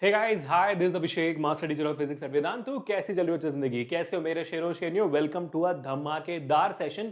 Hey guys, hi, this is Abhishek, master teacher of physics at Vedantu. कैसी चल रही हो जिंदगी? कैसे हो मेरे शेरों शेरनियो? वेलकम टू अ धमाकेदार सेशन।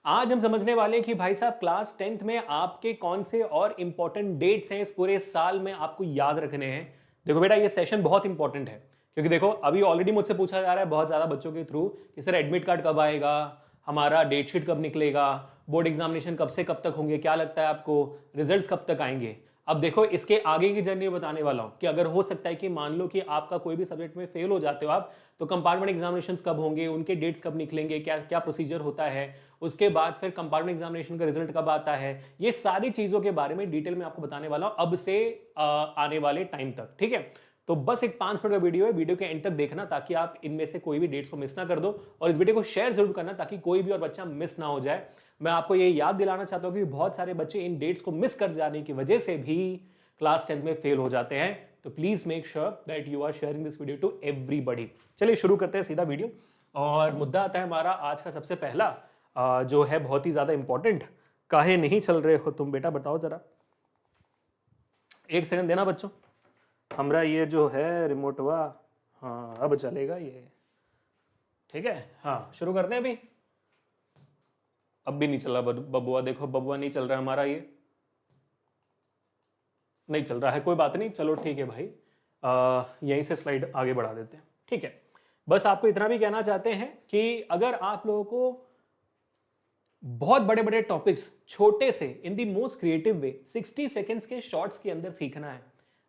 आज हम समझने वाले हैं कि भाई साहब क्लास 10th में आपके कौन से और इंपॉर्टेंट डेट्स हैं इस पूरे साल में आपको याद रखने हैं। देखो बेटा, ये सेशन बहुत इंपॉर्टेंट है क्योंकि देखो अभी ऑलरेडी मुझसे पूछा जा रहा है बहुत ज्यादा बच्चों के थ्रू कि सर एडमिट कार्ड कब आएगा, हमारा डेट शीट कब निकलेगा, बोर्ड एग्जामिनेशन कब से कब तक होंगे, क्या लगता है आपको, रिजल्ट्स कब तक आएंगे। अब देखो इसके आगे की जर्नी बताने वाला हूं कि अगर हो सकता है कि मान लो कि आपका कोई भी सब्जेक्ट में फेल हो जाते हो आप, तो कंपार्टमेंट एग्जामिनेशंस कब होंगे, उनके डेट्स कब निकलेंगे, क्या क्या प्रोसीजर होता है, उसके बाद फिर कंपार्टमेंट एग्जामिनेशन का रिजल्ट कब आता है, ये सारी चीजों के बारे में डिटेल में आपको बताने वाला हूं अब से आने वाले टाइम तक। ठीक है, तो बस एक 5 मिनट का वीडियो है, वीडियो के एंड तक देखना ताकि आप इनमें से कोई भी डेट्स को मिस ना कर दो, और इस वीडियो को शेयर जरूर करना ताकि कोई भी और बच्चा मिस ना हो जाए। मैं आपको ये याद दिलाना चाहता हूं कि बहुत सारे बच्चे इन डेट्स को मिस कर जाने की वजह से भी क्लास 10th में फेल हो जाते हैं। तो please make sure that you are sharing this video to everybody. चलिए शुरू करते हैं सीधा वीडियो, और मुद्दा आता है हमारा आज का सबसे पहला, जो है बहुत ही ज्यादा इंपॉर्टेंट। काहे नहीं चल रहे हो तुम बेटा, बताओ जरा। एक सेकंड देना बच्चों, हमारा ये जो है रिमोट हुआ, हाँ अब चलेगा ये। ठीक है, हाँ शुरू करते हैं अभी। अब भी नहीं चला बबुआ, देखो बबुआ नहीं चल रहा हमारा, ये नहीं चल रहा है, कोई बात नहीं, चलो ठीक है भाई, यहीं से स्लाइड आगे बढ़ा देते हैं। ठीक है, बस आपको इतना भी कहना चाहते हैं कि अगर आप लोगों को बहुत बड़े बड़े टॉपिक्स छोटे से in the most creative way 60 seconds के शॉर्ट्स के अंदर सीखना है,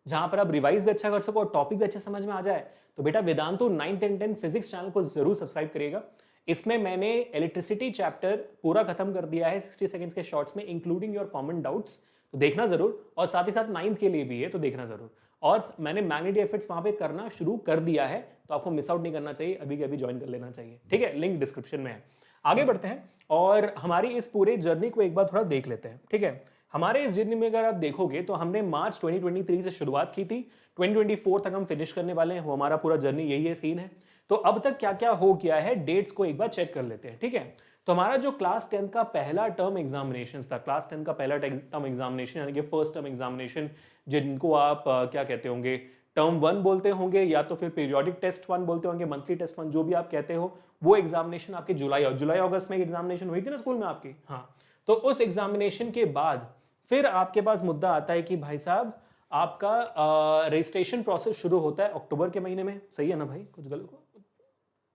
जहां पर आप रिवाइज भी अच्छा कर सको और टॉपिक भी अच्छे समझ में आ जाए, तो बेटा Vedantu 9th and 10th physics channel को जरूर सब्सक्राइब करिएगा। इसमें मैंने इलेक्ट्रिसिटी चैप्टर पूरा खत्म कर दिया है 60 सेकेंड्स के शॉर्ट्स में, इंक्लूडिंग योर कॉमन डाउट्स, तो देखना जरूर, और साथ ही साथ 9th के लिए भी है तो देखना जरूर। और मैंने मैग्नेटिक एफर्ट्स वहां पे करना शुरू कर दिया है, तो आपको मिस आउट नहीं करना चाहिए, अभी के अभी ज्वाइन कर लेना चाहिए। ठीक है, लिंक डिस्क्रिप्शन में है। आगे बढ़ते हैं और हमारी इस पूरे जर्नी को एक बार थोड़ा देख लेते हैं। ठीक है, हमारे इस जर्नी में अगर आप देखोगे तो हमने मार्च 2023 से शुरुआत की थी, 2024 तक हम फिनिश करने वाले हैं, वो हमारा पूरा जर्नी यही है, सीन है। तो अब तक क्या क्या हो गया है, डेट्स को एक बार चेक कर लेते हैं। ठीक है, तो हमारा जो क्लास 10th का पहला टर्म एग्जामिनेशन था, क्लास 10th का पहला टर्म एग्जामिनेशन यानी कि फर्स्ट टर्म एग्जामिनेशन, जिनको आप क्या कहते होंगे, टर्म 1 बोलते होंगे या तो फिर पीरियोडिक टेस्ट 1 बोलते होंगे, मंथली टेस्ट 1, जो भी आप कहते हो, वो एग्जामिनेशन आपके जुलाई अगस्त में एक एग्जामिनेशन हुई थी ना स्कूल में आपकी। हाँ, तो उस एग्जामिनेशन के बाद फिर आपके पास मुद्दा आता है कि भाई साहब आपका रजिस्ट्रेशन प्रोसेस शुरू होता है अक्टूबर के महीने में। सही है ना भाई, कुछ गलत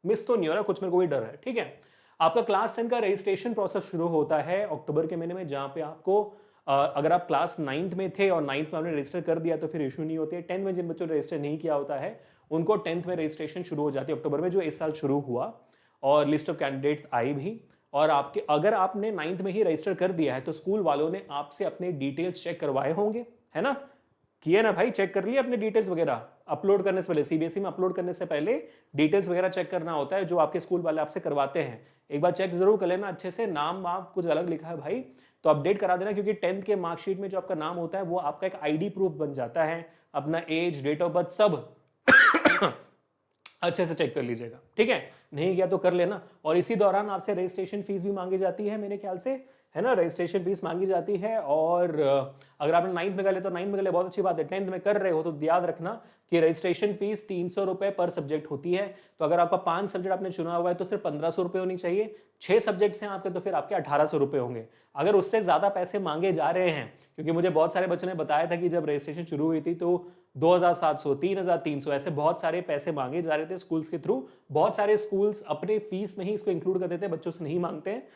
मिस तो नहीं हो रहा, कुछ मेरे को भी डर है। ठीक है, आपका क्लास 10 का रजिस्ट्रेशन प्रोसेस शुरू होता है अक्टूबर के महीने में, जहां पे आपको अगर आप क्लास 9th में थे और 9th में आपने रजिस्टर कर दिया तो फिर इशू नहीं होती है। 10th में जिन बच्चों ने रजिस्टर नहीं किया होता है उनको 10th में रजिस्ट्रेशन शुरू हो जाती है अक्टूबर में, जो इस साल शुरू हुआ, और लिस्ट ऑफ कैंडिडेट्स आई भी। और आपके अगर आपने 9th में ही रजिस्टर कर दिया है तो स्कूल वालों ने आपसे अपने डिटेल्स चेक करवाए होंगे, है ना, किए ना भाई, चेक कर लिए अपने डिटेल्स वगैरह अपलोड करने से पहले, सीबीएसई में अपलोड करने से पहले डिटेल्स वगैरह चेक करना होता है, जो आपके स्कूल वाले आपसे करवाते हैं। एक बार चेक जरूर कर लेना अच्छे से, नाम आप कुछ अलग लिखा है भाई तो अपडेट करा देना, क्योंकि 10th के मार्कशीट में जो आपका नाम होता है वो आपका एक आईडी प्रूफ बन जाता है, अपना एज, डेट ऑफ बर्थ सब अच्छे से चेक कर लीजिएगा। ठीक है, नहीं किया तो कर लेना। और इसी दौरान आपसे रजिस्ट्रेशन फीस भी मांगी जाती है मेरे ख्याल से, है ना, रजिस्ट्रेशन फीस मांगी जाती है। और अगर आपने 9th में कर ले तो 9th में कर ले, बहुत अच्छी बात है। 10th में कर रहे हो तो याद रखना कि रजिस्ट्रेशन फीस 300 रुपए पर सब्जेक्ट होती है। तो अगर आपका 5 सब्जेक्ट आपने चुना हुआ है तो सिर्फ 1500 रुपए होनी चाहिए, 6 सब्जेक्ट्स हैं आपके तो फिर आपके 1800 रुपए होंगे। अगर उससे ज्यादा पैसे मांगे जा रहे हैं, क्योंकि मुझे बहुत सारे बच्चों ने बताया था कि जब रजिस्ट्रेशन शुरू हुई थी तो 2700, 3300 ऐसे बहुत सारे पैसे मांगे जा रहे थे स्कूल्स के थ्रू। बहुत सारे स्कूल्स अपने फीस में ही इसको इंक्लूड कर देते हैं, बच्चों से नहीं मांगते हैं।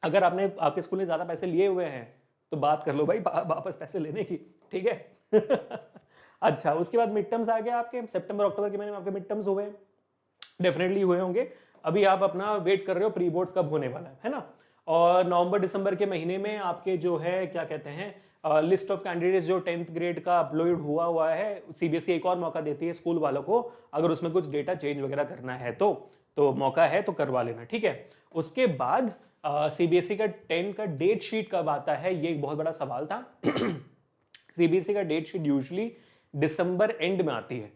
अगर आपने आपके स्कूल ने ज्यादा पैसे लिए हुए हैं तो बात कर लो भाई वापस पैसे लेने की। ठीक है अच्छा, उसके बाद मिड टर्म्स आ गए आपके, सितंबर अक्टूबर के महीने में आपके मिड टर्म्स हुए, डेफिनेटली हुए होंगे। अभी आप अपना वेट कर रहे हो प्री बोर्ड्स कब होने वाला है ना। और नवंबर दिसंबर के महीने में आपके जो है क्या कहते हैं, लिस्ट ऑफ कैंडिडेट्स जो 10th ग्रेड का अपलोड हुआ है, सीबीएसई एक और मौका देती है स्कूल वालों को, अगर उसमें कुछ डेटा चेंज वगैरह करना है तो मौका है तो करवा लेना। ठीक है, उसके बाद सीबीएसई का 10 का डेट शीट कब आता है, ये एक बहुत बड़ा सवाल था। सीबीएसई का डेट शीट यूजुअली दिसंबर एंड में आती है।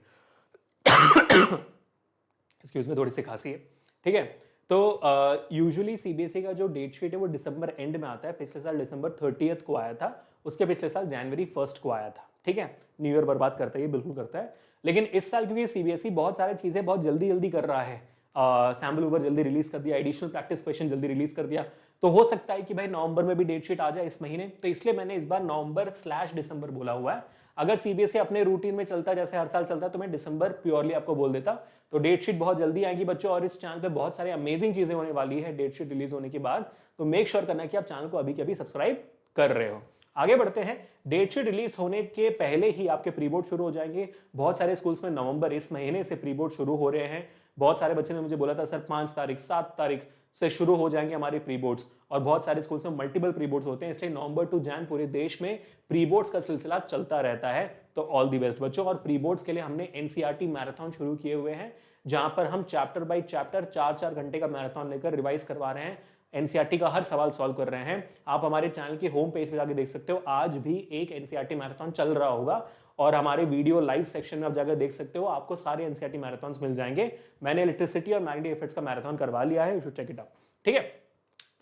एक्सक्यूज में, थोड़ी सी खांसी है। ठीक है, तो यूजुअली सीबीएसई का जो डेट शीट है वो दिसंबर एंड में आता है। पिछले साल दिसंबर 30th को आया था, उसके पिछले साल जनवरी 1 को आया था। ठीक है, न्यू ईयर बर्बाद करता है, ये बिल्कुल करता है। लेकिन इस साल क्योंकि सीबीएसई बहुत सारी चीजें बहुत जल्दी जल्दी कर रहा है, सैम्पल पेपर जल्दी रिलीज कर दिया, एडिशनल प्रैक्टिस क्वेश्चन जल्दी रिलीज कर दिया, तो हो सकता है कि भाई नवंबर में भी डेट शीट आ जाए इस महीने। तो इसलिए मैंने इस बार नवंबर/दिसंबर बोला हुआ है। अगर सीबीएसई अपने रूटीन में चलता जैसे हर साल चलता तो मैं दिसंबर प्योरली आपको बोल देता। तो डेट शीट बहुत जल्दी आएगी बच्चों, और इस चैनल पे बहुत सारे अमेजिंग चीजें होने वाली है डेट शीट रिलीज होने के बाद। तो मेक श्योर करना कि आप चैनल को अभी के अभी सब्सक्राइब कर रहे हो। आगे बढ़ते हैं। डेट शीट रिलीज होने के पहले ही आपके प्री बोर्ड शुरू हो जाएंगे। बहुत सारे स्कूल्स में नवंबर इस महीने से प्री बोर्ड शुरू हो रहे हैं। बहुत सारे बच्चे ने मुझे बोला था सर 5 तारीख 7 तारीख से शुरू हो जाएंगे हमारे प्री बोर्ड्स, और बहुत सारे स्कूल्स में मल्टीपल प्री बोर्ड्स होते हैं, इसलिए नवंबर टू जैन पूरे देश में प्री बोर्ड्स का सिलसिला चलता रहता है। तो ऑल दी बेस्ट बच्चों। और प्री बोर्ड्स के लिए हमने एनसीईआरटी मैराथन शुरू किए हुए हैं, जहां पर हम चैप्टर बाय चैप्टर 4-4 घंटे का मैराथन लेकर रिवाइज करवा रहे हैं, एनसीईआरटी का हर सवाल सॉल्व कर रहे हैं। आप हमारे चैनल के होम पेज पे जाकर देख सकते हो, आज भी एक एनसीईआरटी मैराथन चल रहा होगा, और हमारे वीडियो लाइव सेक्शन में आप जाकर देख सकते हो, आपको सारे एनसीईआरटी मैराथन्स मिल जाएंगे। मैंने इलेक्ट्रिसिटी और मैग्नेटिक इफेक्ट्स का मैराथन करवा लिया है, you should check it out. ठीक है,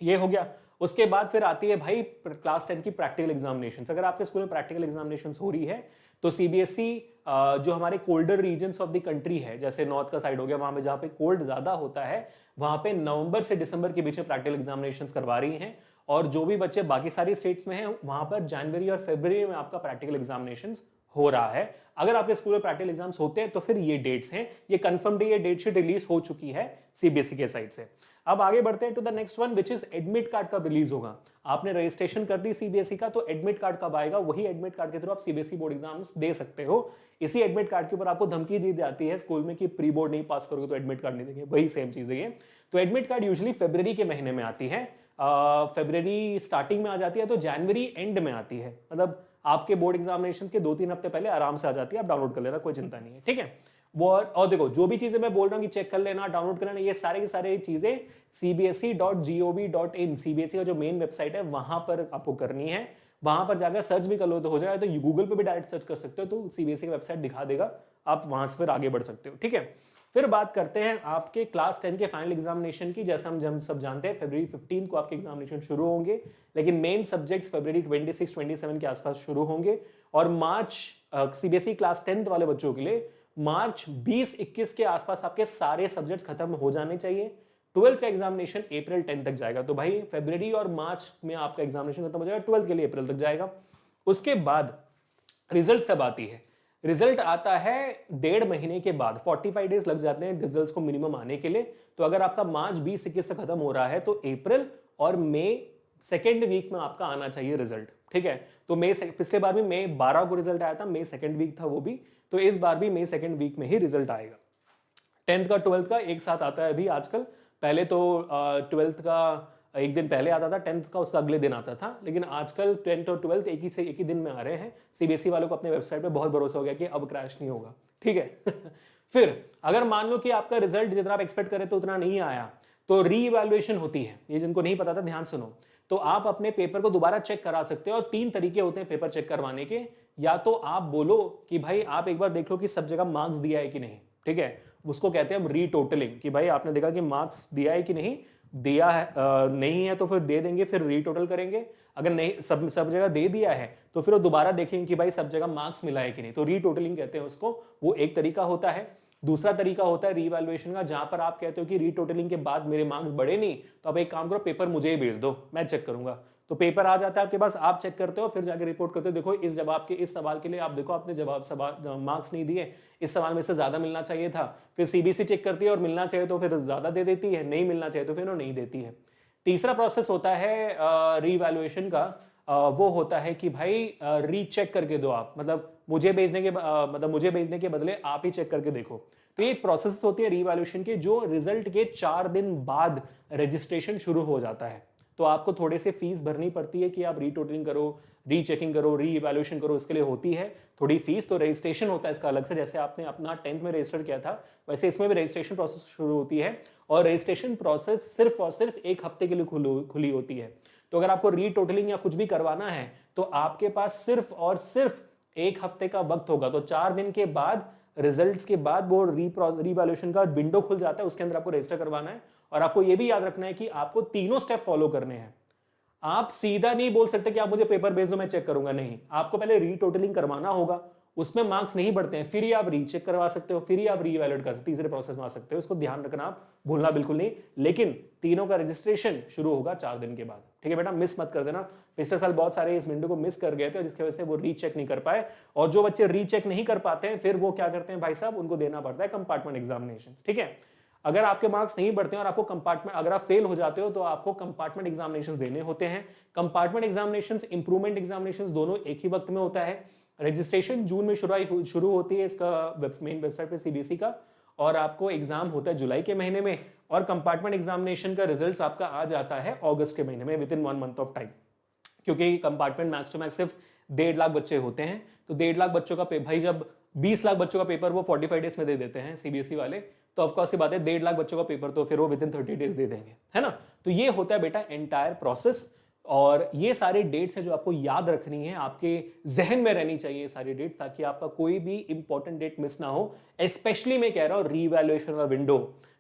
ये हो गया। उसके बाद फिर आती है भाई क्लास 10 की प्रैक्टिकल एग्जामिनेशन। अगर आपके स्कूल में प्रैक्टिकल एग्जामिनेशन हो रही है तो सीबीएसई जो हमारे colder regions of the country है, जैसे नॉर्थ का साइड हो गया, वहां पे जहां पे कोल्ड ज्यादा होता है, वहां पे नवंबर से दिसंबर के बीच में प्रैक्टिकल एग्जामिनेशन करवा रही हैं। और जो भी बच्चे बाकी सारी स्टेट्स में हैं, वहां पर जनवरी और फरवरी में आपका प्रैक्टिकल एग्जामिनेशन हो रहा है। अगर आपके स्कूल में प्रैक्टिकल एग्जाम्स होते हैं तो फिर ये डेट्स हैं, ये कंफर्म्ड, ये डेट शीट रिलीज हो चुकी है सीबीएसई के साइड से। अब आगे बढ़ते हैं to the next one, which is admit card कब रिलीज होगा। आपने रजिस्ट्रेशन कर दी सीबीएसई का, तो एडमिट कार्ड कब आएगा, वही एडमिट कार्ड के थ्रू आप सीबीएसई बोर्ड एग्जाम्स दे सकते हो। इसी एडमिट कार्ड के ऊपर आपको धमकी दी जाती है स्कूल में कि प्री बोर्ड नहीं पास करोगे तो एडमिट कार्ड नहीं देंगे, वही सेम चीज है ये। तो एडमिट कार्ड यूजुअली फरवरी के महीने में आती है, फरवरी स्टार्टिंग में आ जाती है तो जनवरी एंड में आती है, मतलब आपके बोर्ड एग्जामिनेशन के 2-3 हफ्ते पहले आराम से आ जाती है। आप डाउनलोड कर लेना, कोई चिंता नहीं है। ठीक है, वो और देखो जो भी चीजें मैं बोल रहा हूँ कि चेक कर लेना, डाउनलोड कर लेना, ये सारे की सारे चीजें cbse.gov.in सीबीएसई का जो मेन वेबसाइट है वहां पर आपको करनी है। वहां पर जाकर सर्च भी कर लो तो हो जाएगा, तो गूगल पे भी डायरेक्ट सर्च कर सकते हो, तो सीबीएसई की वेबसाइट दिखा देगा, आप वहां से फिर आगे बढ़ सकते हो। ठीक है, फिर बात करते हैं आपके क्लास 10 के फाइनल एग्जामिनेशन की। जैसा हम सब जानते हैं फरवरी 15 को आपके एग्जामिनेशन शुरू होंगे, लेकिन मेन सब्जेक्ट्स फरवरी 26-27 के आसपास शुरू होंगे। और मार्च सीबीएसई क्लास 10 वाले बच्चों के लिए मार्च 20-21 के आसपास आपके सारे सब्जेक्ट्स खत्म हो जाने चाहिए। 12th का एग्जामिनेशन अप्रैल 10 तक जाएगा, तो भाई फरवरी और मार्च में आपका एग्जामिनेशन खत्म हो जाएगा, 12th के लिए अप्रैल तक जाएगा। उसके बाद रिजल्ट्स कब आती है, रिजल्ट आता है 1.5 महीने के बाद, 45 डेज लग जाते हैं रिजल्ट्स को मिनिमम आने के लिए। तो अगर आपका मार्च 20-21 से खत्म हो रहा है तो अप्रैल और मई सेकेंड वीक में आपका आना चाहिए रिजल्ट। ठीक है, तो मई पिछले बार भी मई 12 को रिजल्ट आया था, मई सेकेंड वीक था वो भी, तो इस बार भी मई सेकेंड वीक में ही रिजल्ट आएगा। 10th का 12th का एक साथ आता है अभी आजकल, पहले तो 12th का एक दिन पहले आता था, 10th का उसका अगले दिन आता था, लेकिन आजकल 10th और 12th एक ही दिन में आ रहे हैं। सीबीएसई वालों को अपने वेबसाइट पे बहुत भरोसा हो गया कि अब क्रैश नहीं होगा। ठीक है फिर अगर मान लो कि आपका रिजल्ट जितना आप एक्सपेक्ट करे तो उतना नहीं आया, तो री इवैल्यूएशन होती है। ये जिनको नहीं पता था ध्यान सुनो, तो आप अपने पेपर को दोबारा चेक करा सकते हो, और 3 तरीके होते हैं पेपर चेक करवाने के। या तो आप बोलो कि भाई आप एक बार देख लो कि सब जगह मार्क्स दिया है कि नहीं, ठीक है, उसको कहते हैं हम रीटोटलिंग, कि भाई आपने देखा कि मार्क्स दिया है कि नहीं, दिया है नहीं है तो फिर दे देंगे, फिर रीटोटल करेंगे। अगर नहीं सब जगह दे दिया है तो फिर वो दोबारा देखेंगे कि भाई सब जगह मार्क्स मिला है कि नहीं, तो रीटोटलिंग कहते हैं उसको, वो एक तरीका होता है। दूसरा तरीका होता है रीवैल्यूएशन का, जहां पर आप कहते हो कि रीटोटलिंग के बाद मेरे मार्क्स बढ़े नहीं, तो आप एक काम करो, पेपर मुझे ही भेज दो, मैं चेक करूंगा। तो पेपर आ जाता है आपके पास, आप चेक करते हो, फिर जाकर रिपोर्ट करते हो, देखो इस जवाब के इस सवाल के लिए आप देखो आपने मार्क्स नहीं दिए, इस सवाल में से ज्यादा मिलना चाहिए था। फिर सीबीएसई चेक करती है और मिलना चाहिए तो फिर ज्यादा दे देती है, नहीं मिलना चाहिए तो फिर वो नहीं देती है। तीसरा प्रोसेस होता है रीवैल्यूएशन का, वो होता है कि भाई रीचेक करके दो आप, मतलब मुझे भेजने के बदले आप ही चेक करके देखो। तो ये प्रोसेस होती है रीवैल्यूएशन के, जो रिजल्ट के 4 दिन बाद रजिस्ट्रेशन शुरू हो जाता है। तो आपको थोड़े से फीस भरनी पड़ती है कि आप रीटोटलिंग करो, रीचेकिंग करो, री इवैल्यूएशन करो, इसके लिए होती है थोड़ी फीस। तो रजिस्ट्रेशन होता है इसका अलग से, जैसे आपने अपना 10th में रजिस्टर किया था वैसे इसमें भी रजिस्ट्रेशन प्रोसेस शुरू होती है, और रजिस्ट्रेशन प्रोसेस सिर्फ और सिर्फ 1 हफ्ते के लिए खुली होती है। तो अगर आपको रीटोटलिंग या कुछ भी करवाना है तो आपके पास सिर्फ और सिर्फ 1 हफ्ते का वक्त होगा। तो 4 दिन के बाद, रिजल्ट्स के बाद वो रीवैल्यूएशन का विंडो खुल जाता है, उसके अंदर आपको रजिस्टर करवाना है। और आपको ये भी याद रखना है कि आपको तीनों स्टेप फॉलो करने हैं। आप सीधा नहीं बोल सकते कि आप मुझे पेपर भेज दो मैं चेक करूंगा, नहीं, आपको पहले रीटोटलिंग करवाना होगा, उसमें मार्क्स नहीं बढ़ते हैं, फिर ही आप रीचेक करवा सकते हो, फिर ही आप रीवैल्यूएट कर सकते हो, तीसरे प्रोसेस में आ सकते हो, इसको ध्यान रखना, आप भूलना बिल्कुल नहीं। लेकिन तीनों का रजिस्ट्रेशन शुरू होगा 4 दिन के बाद, ठीक है बेटा, मिस मत कर देना। पिछले साल बहुत सारे इस विंडो को मिस कर गए थे जिसकी वजह से वो रीचेक नहीं कर पाए, और जो बच्चे रीचेक नहीं कर पाते हैं फिर वो क्या करते हैं भाई साहब, उनको देना पड़ता है कंपार्टमेंट एग्जामिनेशन, ठीक है। अगर आपके मार्क्स नहीं बढ़ते हैं और आपको कंपार्टमेंट, अगर आप फेल हो जाते हो तो आपको कंपार्टमेंट एग्जामिनेशंस देने होते हैं। कंपार्टमेंट एग्जामिनेशंस, इंप्रूवमेंट एग्जामिनेशंस दोनों एक ही वक्त में होता है। रजिस्ट्रेशन जून में शुरू होती है इसका मेन वेबसाइट पे सीबीएसई का, और आपको एग्जाम होता है जुलाई के महीने में, और कंपार्टमेंट एग्जामिनेशन का रिजल्ट आपका आ जाता है अगस्त के महीने में, with in 1 month of time. क्योंकि कंपार्टमेंट मैक्स टू मैक्स सिर्फ 1.5 लाख बच्चे होते हैं, तो 1.5 लाख बच्चों का भाई जब 20 लाख बच्चों का पेपर वो 45 डेज में दे देते हैं सीबीएसई वाले, तो ऑफकोर्स ये बात है 1.5 लाख बच्चों का पेपर तो फिर वो विद इन 30 डेज दे देंगे, है ना। तो ये होता है बेटा एंटायर प्रोसेस, और ये सारे डेट्स हैं जो आपको याद रखनी है, आपके जहन में रहनी चाहिए सारी डेट, ताकि आपका कोई भी इंपॉर्टेंट डेट मिस ना हो। स्पेशली मैं कह रहा हूं रीवैल्यूएशन और विंडो,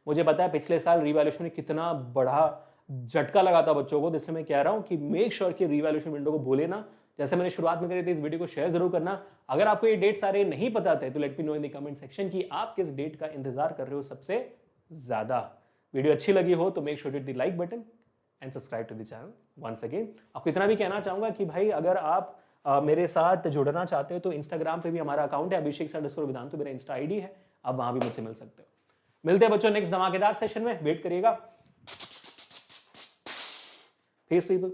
मुझे पता है पिछले साल रीवैल्यूएशन में कितना बड़ा झटका लगा था बच्चों को, इसलिए मैं कह रहा हूं कि मेक श्योर कि रीवैल्यूएशन विंडो को भूले ना। जैसे मैंने शुरुआत में करी थी, इस वीडियो को शेयर जरूर करना। अगर आपको ये डेट सारे नहीं पता थे तो let me know in the comment section कि आप किस डेट का इंतजार कर रहे हो सबसे ज्यादा। वीडियो अच्छी लगी हो तो make sure to hit the like button and subscribe to the channel once again. आपको इतना भी कहना चाहूंगा कि भाई अगर आप मेरे साथ जुड़ना चाहते हो तो इंस्टाग्राम पे भी हमारा अकाउंट है abhishek_vidant, मेरा इंस्टा आईडी है, आप वहां भी मुझसे मिल सकते हो। मिलते हैं बच्चों नेक्स्ट धमाकेदार सेशन में, वेट करिएगा। Peace people.